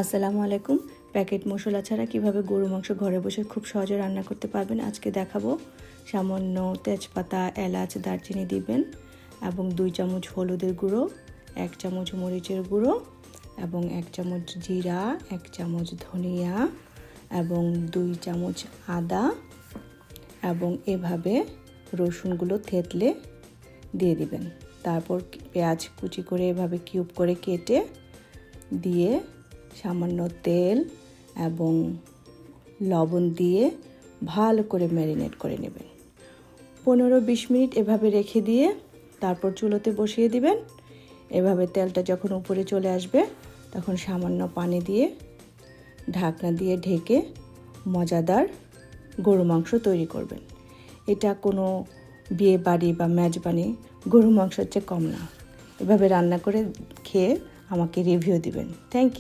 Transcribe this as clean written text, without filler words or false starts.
আসসালামু আলাইকুম। প্যাকেট মশলা ছাড়া কিভাবে গরু মাংস ঘরে বসে খুব সহজে রান্না করতে পারবেন আজকে দেখাবো। সামান্য তেজপাতা, এলাচ, দারচিনি দিবেন এবং 2 চামচ হলুদের গুঁড়ো, 1 চামচ মরিচের গুঁড়ো এবং 1 চামচ জিরা, 1 চামচ ধনিয়া এবং 2 চামচ আদা এবং এভাবে রসুনগুলো থেতলে দিয়ে দিবেন। তারপর পেঁয়াজ কুচি করে এভাবে কিউব করে কেটে দিয়ে সামান্য তেল এবং লবণ দিয়ে ভালো করে ম্যারিনেট করে নেবেন। 15-20 মিনিট এভাবে রেখে দিয়ে তারপর চুলোতে বসিয়ে দিবেন। এভাবে তেলটা যখন উপরে চলে আসবে তখন সামান্য পানি দিয়ে ঢাকনা দিয়ে ঢেকে মজাদার গরু মাংস তৈরি করবেন। এটা কোনো বিয়ে বাড়ি বা মেজবানি গরু মাংসের চেয়ে কম না। এভাবে রান্না করে খেয়ে আমাকে রিভিউ দিবেন। Thank you.